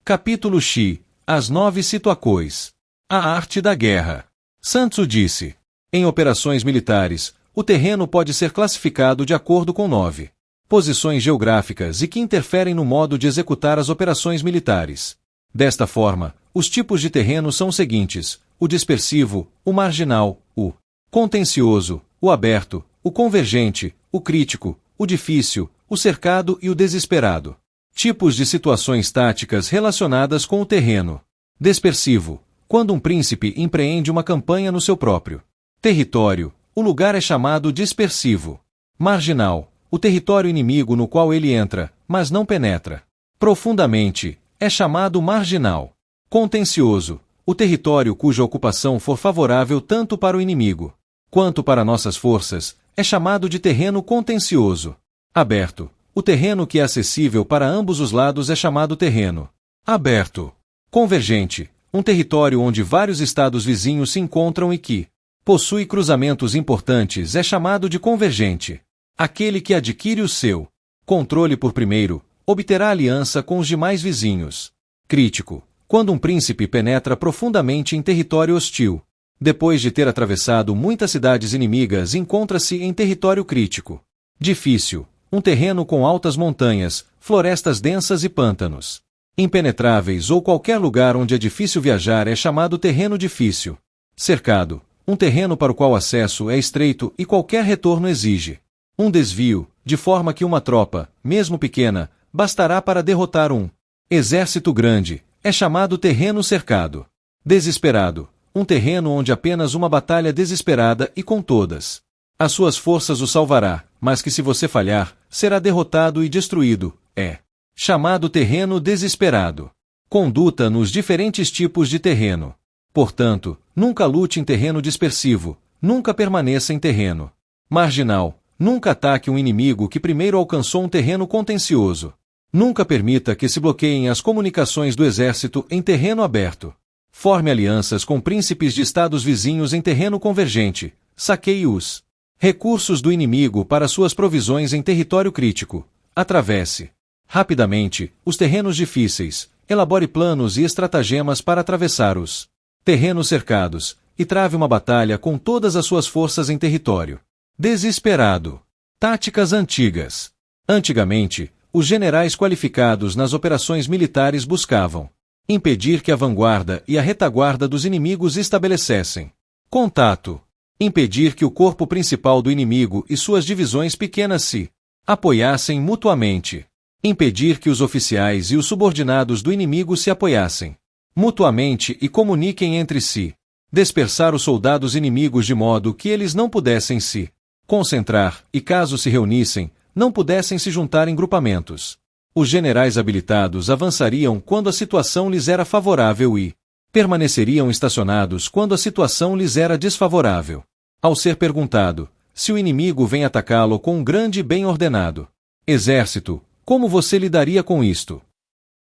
Capítulo X. As 9 situações. A arte da guerra. Sun Tzu disse: em operações militares, o terreno pode ser classificado de acordo com 9 posições geográficas e que interferem no modo de executar as operações militares. Desta forma, os tipos de terreno são os seguintes: o dispersivo, o marginal, o contencioso, o aberto, o convergente, o crítico, o difícil, o cercado e o desesperado. Tipos de situações táticas relacionadas com o terreno. Dispersivo. Quando um príncipe empreende uma campanha no seu próprio território, o lugar é chamado dispersivo. Marginal. O território inimigo no qual ele entra, mas não penetra profundamente, é chamado marginal. Contencioso. O território cuja ocupação for favorável tanto para o inimigo quanto para nossas forças, é chamado de terreno contencioso. Aberto. O terreno que é acessível para ambos os lados é chamado terreno aberto. Convergente. Um território onde vários estados vizinhos se encontram e que possui cruzamentos importantes é chamado de convergente. Aquele que adquire o seu controle por primeiro, obterá aliança com os demais vizinhos. Crítico. Quando um príncipe penetra profundamente em território hostil, depois de ter atravessado muitas cidades inimigas, encontra-se em território crítico. Difícil. Um terreno com altas montanhas, florestas densas e pântanos impenetráveis ou qualquer lugar onde é difícil viajar é chamado terreno difícil. Cercado. Um terreno para o qual o acesso é estreito e qualquer retorno exige um desvio, de forma que uma tropa, mesmo pequena, bastará para derrotar um exército grande, é chamado terreno cercado. Desesperado. Um terreno onde apenas uma batalha desesperada e com todas as suas forças o salvará, mas que se você falhar, será derrotado e destruído, é chamado terreno desesperado. Conduta nos diferentes tipos de terreno. Portanto, nunca lute em terreno dispersivo, nunca permaneça em terreno marginal, nunca ataque um inimigo que primeiro alcançou um terreno contencioso. Nunca permita que se bloqueiem as comunicações do exército em terreno aberto. Forme alianças com príncipes de estados vizinhos em terreno convergente. Saqueie os recursos do inimigo para suas provisões em território crítico. Atravesse rapidamente os terrenos difíceis. Elabore planos e estratagemas para atravessar os terrenos cercados e trave uma batalha com todas as suas forças em território desesperado. Táticas antigas. Antigamente, os generais qualificados nas operações militares buscavam impedir que a vanguarda e a retaguarda dos inimigos estabelecessem contato. Impedir que o corpo principal do inimigo e suas divisões pequenas se apoiassem mutuamente. Impedir que os oficiais e os subordinados do inimigo se apoiassem mutuamente e comuniquem entre si. Dispersar os soldados inimigos de modo que eles não pudessem se concentrar e, caso se reunissem, não pudessem se juntar em grupamentos. Os generais habilitados avançariam quando a situação lhes era favorável e permaneceriam estacionados quando a situação lhes era desfavorável. Ao ser perguntado se o inimigo vem atacá-lo com um grande e bem ordenado exército, como você lidaria com isto?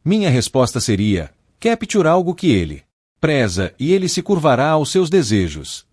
Minha resposta seria: capture algo que ele preza e ele se curvará aos seus desejos.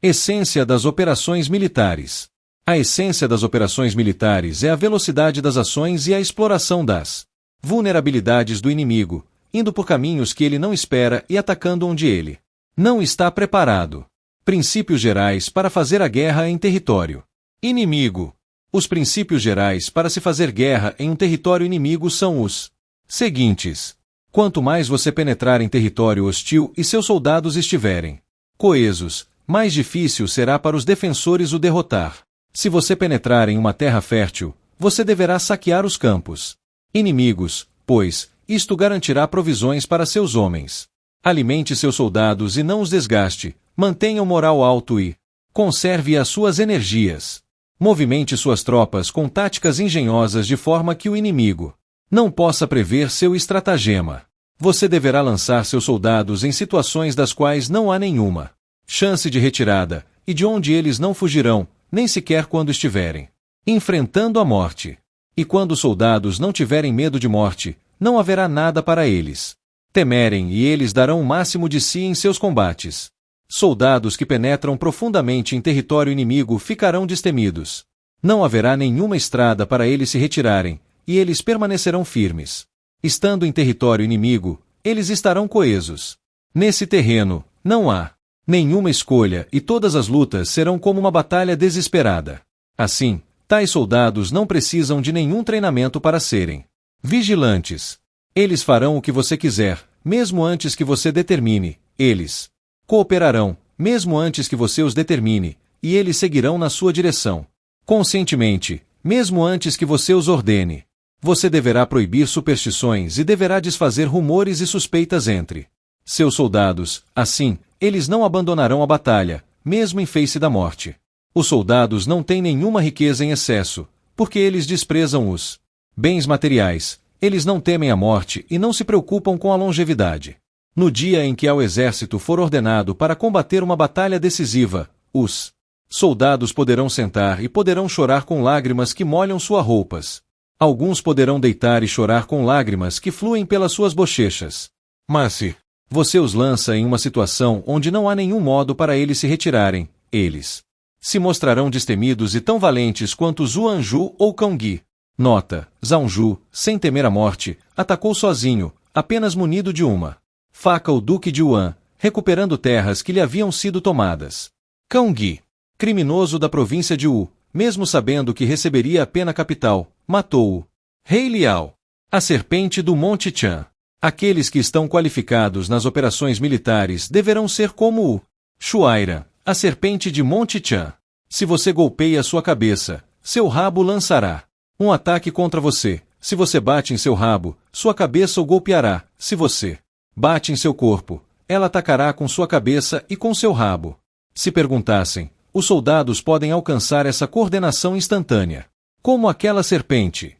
Essência das operações militares. A essência das operações militares é a velocidade das ações e a exploração das vulnerabilidades do inimigo, indo por caminhos que ele não espera e atacando onde ele não está preparado. Princípios gerais para fazer a guerra em território inimigo. Os princípios gerais para se fazer guerra em um território inimigo são os seguintes: quanto mais você penetrar em território hostil e seus soldados estiverem coesos, mais difícil será para os defensores o derrotar. Se você penetrar em uma terra fértil, você deverá saquear os campos inimigos, pois isto garantirá provisões para seus homens. Alimente seus soldados e não os desgaste. Mantenha o moral alto e conserve as suas energias. Movimente suas tropas com táticas engenhosas de forma que o inimigo não possa prever seu estratagema. Você deverá lançar seus soldados em situações das quais não há nenhuma chance de retirada, e de onde eles não fugirão, nem sequer quando estiverem enfrentando a morte. E quando os soldados não tiverem medo de morte, não haverá nada para eles temerem e eles darão o máximo de si em seus combates. Soldados que penetram profundamente em território inimigo ficarão destemidos. Não haverá nenhuma estrada para eles se retirarem, e eles permanecerão firmes. Estando em território inimigo, eles estarão coesos. Nesse terreno, não há nenhuma escolha e todas as lutas serão como uma batalha desesperada. Assim, tais soldados não precisam de nenhum treinamento para serem vigilantes. Eles farão o que você quiser, mesmo antes que você determine. Eles cooperarão, mesmo antes que você os determine, e eles seguirão na sua direção, conscientemente, mesmo antes que você os ordene. Você deverá proibir superstições e deverá desfazer rumores e suspeitas entre seus soldados. Assim, eles não abandonarão a batalha, mesmo em face da morte. Os soldados não têm nenhuma riqueza em excesso, porque eles desprezam os bens materiais. Eles não temem a morte e não se preocupam com a longevidade. No dia em que ao exército for ordenado para combater uma batalha decisiva, os soldados poderão sentar e poderão chorar com lágrimas que molham suas roupas. Alguns poderão deitar e chorar com lágrimas que fluem pelas suas bochechas. Mas se você os lança em uma situação onde não há nenhum modo para eles se retirarem, eles se mostrarão destemidos e tão valentes quanto Zuanju ou Cangui. Nota: Zaunju, sem temer a morte, atacou sozinho, apenas munido de uma faca o Duque de Yuan, recuperando terras que lhe haviam sido tomadas. Cangui, criminoso da província de Wu, mesmo sabendo que receberia a pena capital, matou-o. Rei Liao, a serpente do Monte Chan. Aqueles que estão qualificados nas operações militares deverão ser como o Shuaira, a serpente de Monte Chan. Se você golpeia sua cabeça, seu rabo lançará um ataque contra você. Se você bate em seu rabo, sua cabeça o golpeará. Se você bate em seu corpo, ela atacará com sua cabeça e com seu rabo. Se perguntassem, os soldados podem alcançar essa coordenação instantânea, como aquela serpente?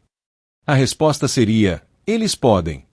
A resposta seria: eles podem.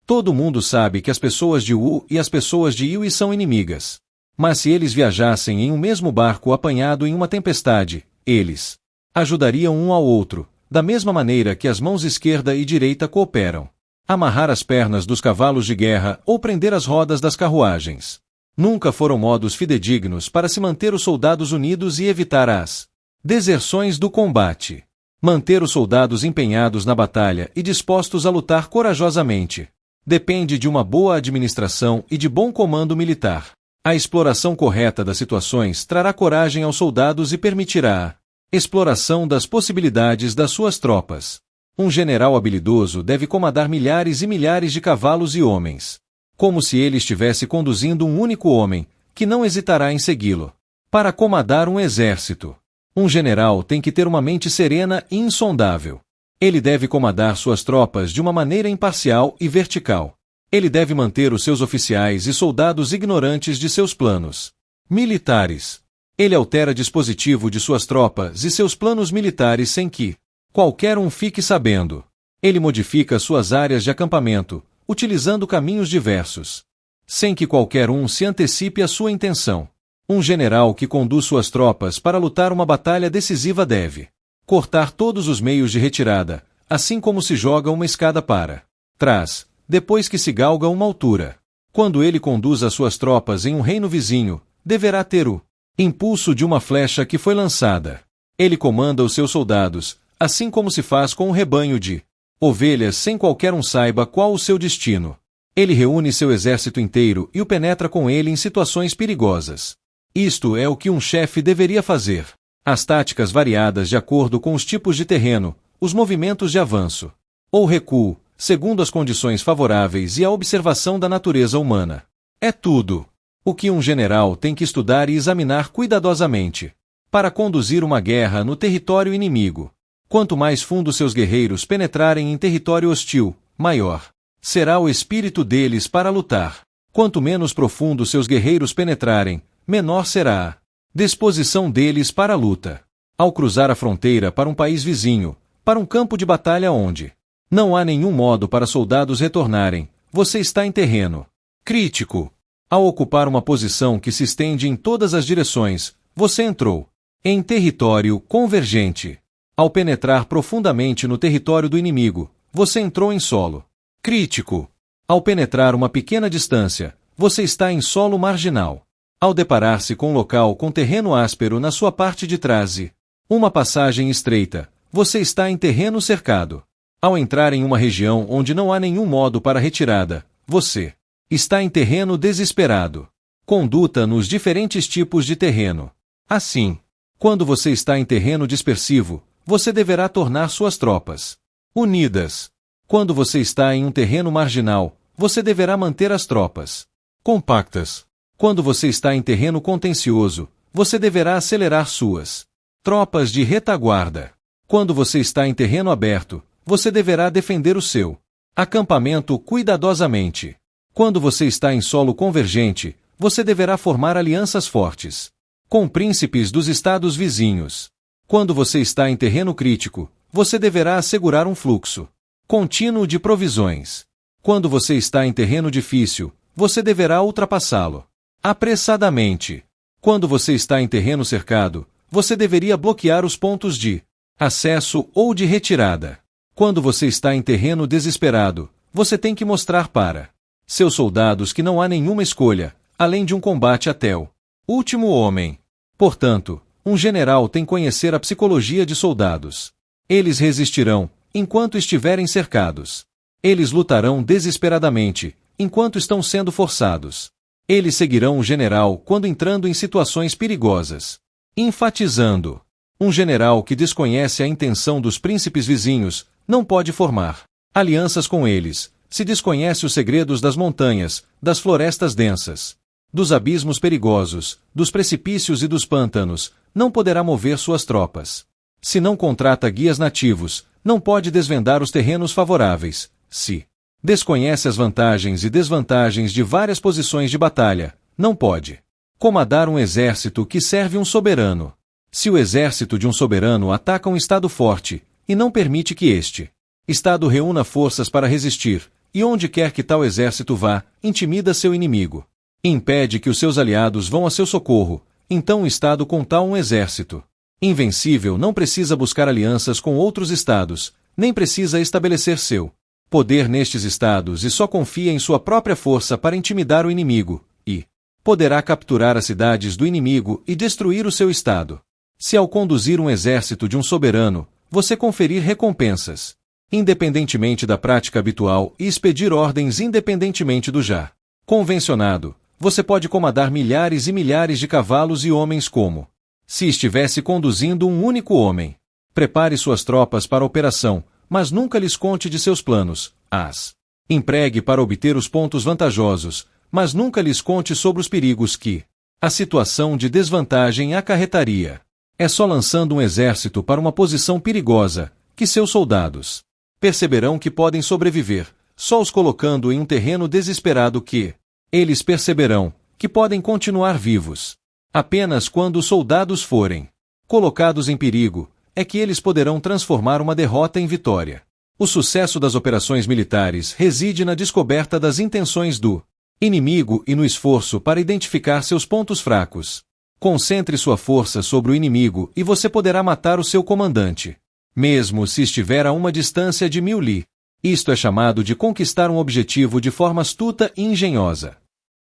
Todo mundo sabe que as pessoas de Wu e as pessoas de Yue são inimigas. Mas se eles viajassem em um mesmo barco apanhado em uma tempestade, eles ajudariam um ao outro, da mesma maneira que as mãos esquerda e direita cooperam. Amarrar as pernas dos cavalos de guerra ou prender as rodas das carruagens nunca foram modos fidedignos para se manter os soldados unidos e evitar as deserções do combate. Manter os soldados empenhados na batalha e dispostos a lutar corajosamente depende de uma boa administração e de bom comando militar. A exploração correta das situações trará coragem aos soldados e permitirá a exploração das possibilidades das suas tropas. Um general habilidoso deve comandar milhares e milhares de cavalos e homens, como se ele estivesse conduzindo um único homem, que não hesitará em segui-lo. Para comandar um exército, um general tem que ter uma mente serena e insondável. Ele deve comandar suas tropas de uma maneira imparcial e vertical. Ele deve manter os seus oficiais e soldados ignorantes de seus planos militares. Ele altera dispositivo de suas tropas e seus planos militares sem que qualquer um fique sabendo. Ele modifica suas áreas de acampamento, utilizando caminhos diversos, sem que qualquer um se antecipe à sua intenção. Um general que conduz suas tropas para lutar uma batalha decisiva deve cortar todos os meios de retirada, assim como se joga uma escada para trás, depois que se galga uma altura. Quando ele conduz as suas tropas em um reino vizinho, deverá ter o impulso de uma flecha que foi lançada. Ele comanda os seus soldados, assim como se faz com um rebanho de ovelhas sem qualquer um saiba qual o seu destino. Ele reúne seu exército inteiro e o penetra com ele em situações perigosas. Isto é o que um chefe deveria fazer. As táticas variadas de acordo com os tipos de terreno, os movimentos de avanço ou recuo, segundo as condições favoráveis e a observação da natureza humana. É tudo o que um general tem que estudar e examinar cuidadosamente para conduzir uma guerra no território inimigo. Quanto mais fundo seus guerreiros penetrarem em território hostil, maior será o espírito deles para lutar. Quanto menos profundo seus guerreiros penetrarem, menor será a disposição deles para a luta. Ao cruzar a fronteira para um país vizinho, para um campo de batalha onde não há nenhum modo para soldados retornarem, você está em terreno crítico. Ao ocupar uma posição que se estende em todas as direções, você entrou em território convergente. Ao penetrar profundamente no território do inimigo, você entrou em solo crítico. Ao penetrar uma pequena distância, você está em solo marginal. Ao deparar-se com um local com terreno áspero na sua parte de trás e uma passagem estreita, você está em terreno cercado. Ao entrar em uma região onde não há nenhum modo para retirada, você está em terreno desesperado. Conduta nos diferentes tipos de terreno. Assim, quando você está em terreno dispersivo, você deverá tornar suas tropas unidas. Quando você está em um terreno marginal, você deverá manter as tropas compactas. Quando você está em terreno contencioso, você deverá acelerar suas tropas de retaguarda. Quando você está em terreno aberto, você deverá defender o seu acampamento cuidadosamente. Quando você está em solo convergente, você deverá formar alianças fortes com príncipes dos estados vizinhos. Quando você está em terreno crítico, você deverá assegurar um fluxo contínuo de provisões. Quando você está em terreno difícil, você deverá ultrapassá-lo apressadamente. Quando você está em terreno cercado, você deveria bloquear os pontos de acesso ou de retirada. Quando você está em terreno desesperado, você tem que mostrar para seus soldados que não há nenhuma escolha, além de um combate até o último homem. Portanto, um general tem que conhecer a psicologia de soldados. Eles resistirão, enquanto estiverem cercados. Eles lutarão desesperadamente, enquanto estão sendo forçados. Eles seguirão o general quando entrando em situações perigosas. Enfatizando: um general que desconhece a intenção dos príncipes vizinhos não pode formar alianças com eles, se desconhece os segredos das montanhas, das florestas densas, dos abismos perigosos, dos precipícios e dos pântanos, não poderá mover suas tropas. Se não contrata guias nativos, não pode desvendar os terrenos favoráveis. Se desconhece as vantagens e desvantagens de várias posições de batalha, não pode comandar um exército que serve um soberano. Se o exército de um soberano ataca um estado forte, e não permite que este estado reúna forças para resistir, e onde quer que tal exército vá, intimida seu inimigo. Impede que os seus aliados vão a seu socorro, então um estado com tal um exército invencível não precisa buscar alianças com outros estados, nem precisa estabelecer seu poder nestes estados e só confia em sua própria força para intimidar o inimigo, e poderá capturar as cidades do inimigo e destruir o seu estado. Se ao conduzir um exército de um soberano, você conferir recompensas, independentemente da prática habitual e expedir ordens independentemente do já convencionado, você pode comandar milhares e milhares de cavalos e homens como se estivesse conduzindo um único homem. Prepare suas tropas para a operação, mas nunca lhes conte de seus planos. As empregue para obter os pontos vantajosos, mas nunca lhes conte sobre os perigos que a situação de desvantagem acarretaria. É só lançando um exército para uma posição perigosa que seus soldados perceberão que podem sobreviver, só os colocando em um terreno desesperado que eles perceberão que podem continuar vivos. Apenas quando os soldados forem colocados em perigo, é que eles poderão transformar uma derrota em vitória. O sucesso das operações militares reside na descoberta das intenções do inimigo e no esforço para identificar seus pontos fracos. Concentre sua força sobre o inimigo e você poderá matar o seu comandante, mesmo se estiver a uma distância de 1000 li. Isto é chamado de conquistar um objetivo de forma astuta e engenhosa.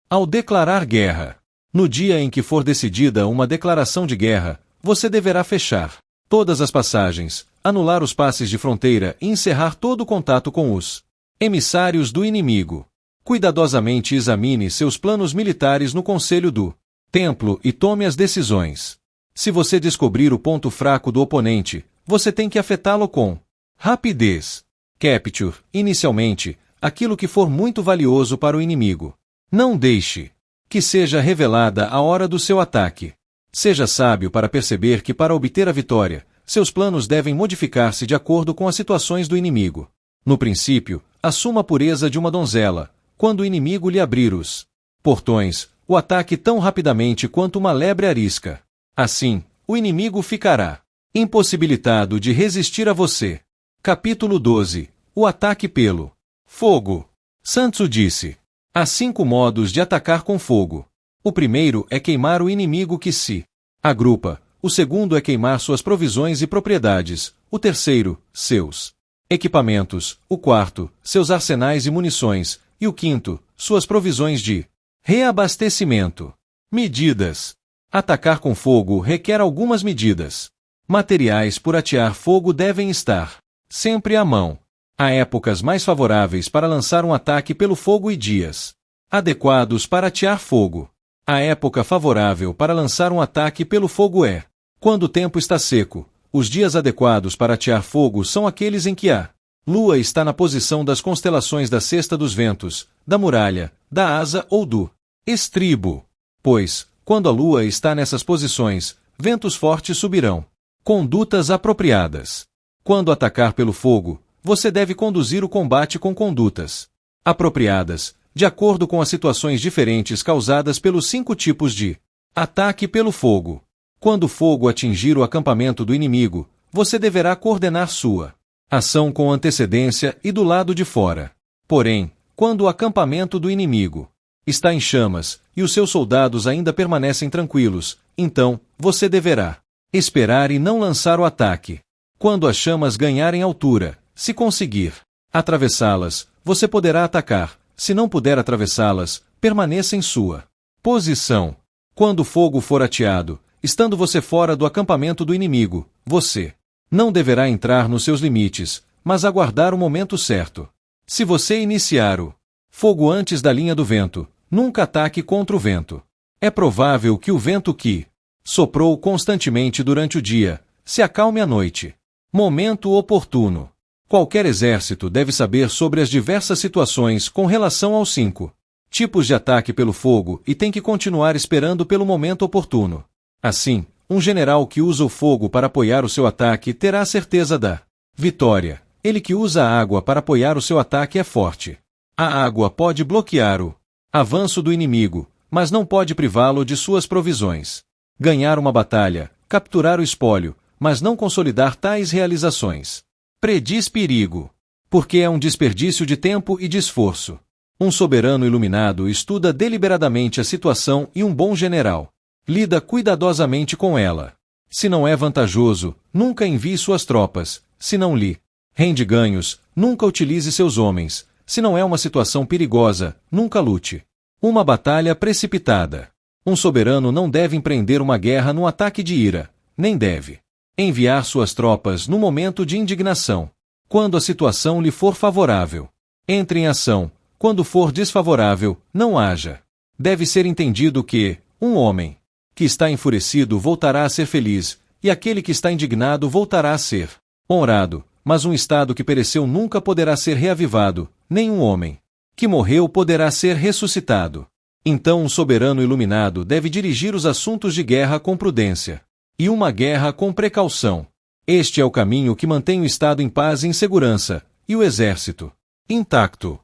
Ao declarar guerra, no dia em que for decidida uma declaração de guerra, você deverá fechar todas as passagens, anular os passes de fronteira e encerrar todo o contato com os emissários do inimigo. Cuidadosamente examine seus planos militares no conselho do templo e tome as decisões. Se você descobrir o ponto fraco do oponente, você tem que afetá-lo com rapidez. Capture, inicialmente, aquilo que for muito valioso para o inimigo. Não deixe que seja revelada a hora do seu ataque. Seja sábio para perceber que para obter a vitória, seus planos devem modificar-se de acordo com as situações do inimigo. No princípio, assuma a pureza de uma donzela. Quando o inimigo lhe abrir os portões, o ataque tão rapidamente quanto uma lebre arisca. Assim, o inimigo ficará impossibilitado de resistir a você. Capítulo 12. O ataque pelo fogo. Sun Tzu disse: há 5 modos de atacar com fogo. O primeiro é queimar o inimigo que se agrupa. O segundo é queimar suas provisões e propriedades. O terceiro, seus equipamentos. O quarto, seus arsenais e munições. E o quinto, suas provisões de reabastecimento. Medidas. Atacar com fogo requer algumas medidas. Materiais por atear fogo devem estar sempre à mão. Há épocas mais favoráveis para lançar um ataque pelo fogo e dias adequados para atear fogo. A época favorável para lançar um ataque pelo fogo é quando o tempo está seco. Os dias adequados para atear fogo são aqueles em que a Lua está na posição das constelações da cesta dos ventos, da muralha, da asa ou do estribo. Pois, quando a Lua está nessas posições, ventos fortes subirão. Condutas apropriadas. Quando atacar pelo fogo, você deve conduzir o combate com condutas apropriadas, de acordo com as situações diferentes causadas pelos 5 tipos de ataque pelo fogo. Quando o fogo atingir o acampamento do inimigo, você deverá coordenar sua ação com antecedência e do lado de fora. Porém, quando o acampamento do inimigo está em chamas e os seus soldados ainda permanecem tranquilos, então, você deverá esperar e não lançar o ataque. Quando as chamas ganharem altura, se conseguir atravessá-las, você poderá atacar. Se não puder atravessá-las, permaneça em sua posição. Quando o fogo for ateado, estando você fora do acampamento do inimigo, você não deverá entrar nos seus limites, mas aguardar o momento certo. Se você iniciar o fogo antes da linha do vento, nunca ataque contra o vento. É provável que o vento que soprou constantemente durante o dia se acalme à noite. Momento oportuno. Qualquer exército deve saber sobre as diversas situações com relação aos 5 tipos de ataque pelo fogo e tem que continuar esperando pelo momento oportuno. Assim, um general que usa o fogo para apoiar o seu ataque terá a certeza da vitória. Ele que usa a água para apoiar o seu ataque é forte. A água pode bloquear o avanço do inimigo, mas não pode privá-lo de suas provisões. Ganhar uma batalha, capturar o espólio, mas não consolidar tais realizações. Prediz perigo, porque é um desperdício de tempo e de esforço. Um soberano iluminado estuda deliberadamente a situação e um bom general lida cuidadosamente com ela. Se não é vantajoso, nunca envie suas tropas. Se não lhe rende ganhos, nunca utilize seus homens. Se não é uma situação perigosa, nunca lute. Uma batalha precipitada. Um soberano não deve empreender uma guerra num ataque de ira, nem deve enviar suas tropas no momento de indignação. Quando a situação lhe for favorável, entre em ação. Quando for desfavorável, não haja. Deve ser entendido que um homem que está enfurecido voltará a ser feliz, e aquele que está indignado voltará a ser honrado, mas um estado que pereceu nunca poderá ser reavivado, nem um homem que morreu poderá ser ressuscitado. Então um soberano iluminado deve dirigir os assuntos de guerra com prudência, e uma guerra com precaução. Este é o caminho que mantém o Estado em paz e em segurança, e o exército intacto.